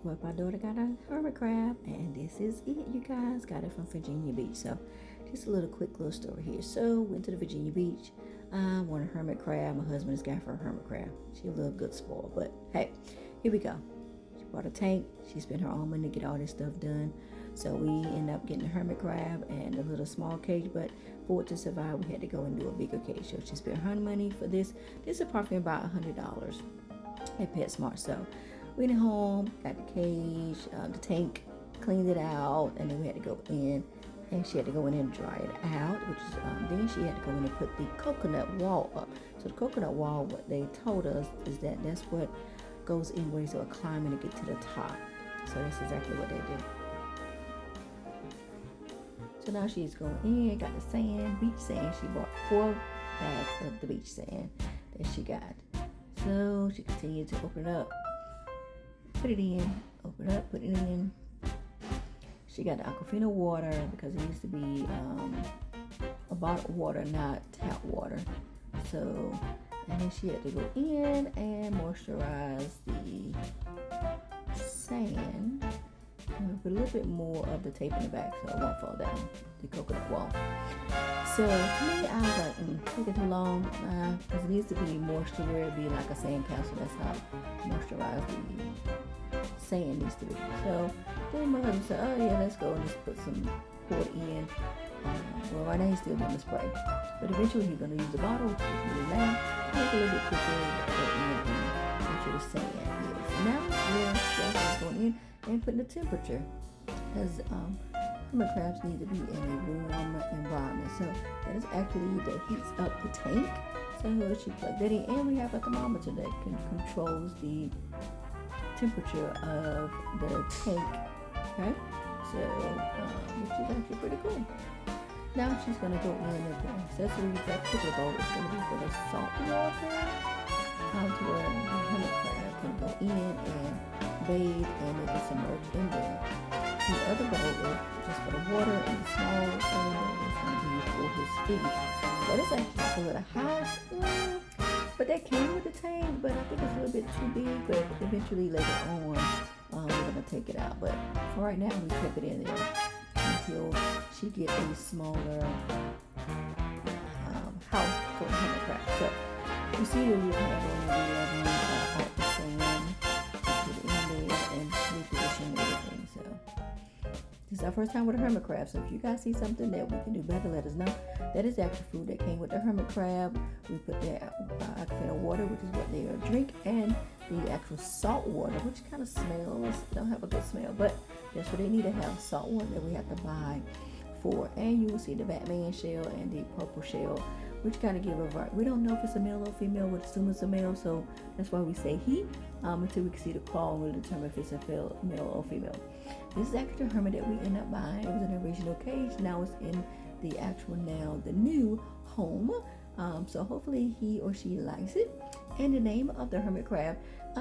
But my daughter got a hermit crab, and this is it, you guys. Got it from Virginia Beach. So, just a quick little story here. So, went to the Virginia Beach. I want a hermit crab. My husband is got for a hermit crab. She a little good spoiled, but hey, here we go. She bought a tank. She spent her own money to get all this stuff done. So we ended up getting a hermit crab and a little small cage, but for it to survive, we had to go and do a bigger cage. So she spent her money for this. This is approximately about $100 at PetSmart. So we went home, got the cage, the tank, cleaned it out, and then we had to go in, and she had to go in and dry it out, which is then she had to go in and put the coconut wall up. So the coconut wall, what they told us is that that's what goes in where you're climbing to get to the top. So that's exactly what they did. So now she's going in, got the sand, beach sand. She bought 4 bags of the beach sand that she got. So she continued to open it up, put it in, open it up, put it in. She got the Aquafina water because it needs to be a bottled water, not tap water. So, and then she had to go in and moisturize the sand. Put a little bit more of the tape in the back so it won't fall down the coconut wall. So to me, I was like, taking too long because it needs to be moisture where it be like a sand castle. That's how moisturized the sand needs to be. So then my husband said, oh yeah, let's go and just pour it in. Well, right now he's still doing the spray, but eventually he's going to use the bottle, which is really loud, make it a little bit quicker, go in and make sure the sand is. Now we're going in and putting the temperature, because hermit crabs need to be in a warm environment. So that is actually that heats up the tank. So she plugged that in, and we have a thermometer that controls the temperature of the tank. Okay, so which is actually pretty cool. Now she's gonna go in with the accessories. That particular bowl is gonna be for the salt water, to where the hermit crab can go in and bathe and it can submerge in there. The other bowl is just for the water, and the small bowl is gonna be for his feet. That is actually like a little house. But that came with the tank, but I think it's a little bit too big. But eventually later on, we're gonna take it out. But for right now, we kept it in there until she get a smaller house for the hermit crab. So you see that we have on the out the sand, put it in there and reposition everything. So this is our first time with a hermit crab. So if you guys see something that we can do better, let us know. That is actual food that came with the hermit crab. We put the Aquafina water, which is what they drink, and the actual salt water, which kind of smells, don't have a good smell, but that's what they need to have, salt water that we have to buy for. And you will see the Batman shell and the purple shell, which kind of give a variety. We don't know if it's a male or female, we'll assume it's a male, so that's why we say he, until we can see the claw and we'll determine if it's a male or female. This is actually the hermit that we end up buying. It was an original cage, now it's in the actual, now the new home. So hopefully he or she likes it. And the name of the hermit crab,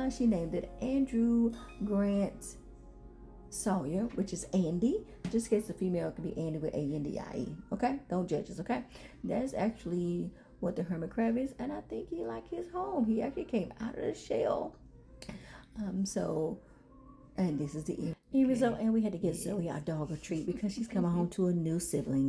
she named it Andrew Grant Sawyer, which is Andy. Just in case the female, it could be Andy with A-N-D-I-E. Okay, don't judge us. Okay, that's actually what the hermit crab is, and I think he liked his home. He actually came out of the shell. And this is the end result. And we had to get Zoe, our dog, a treat because she's coming home to a new sibling.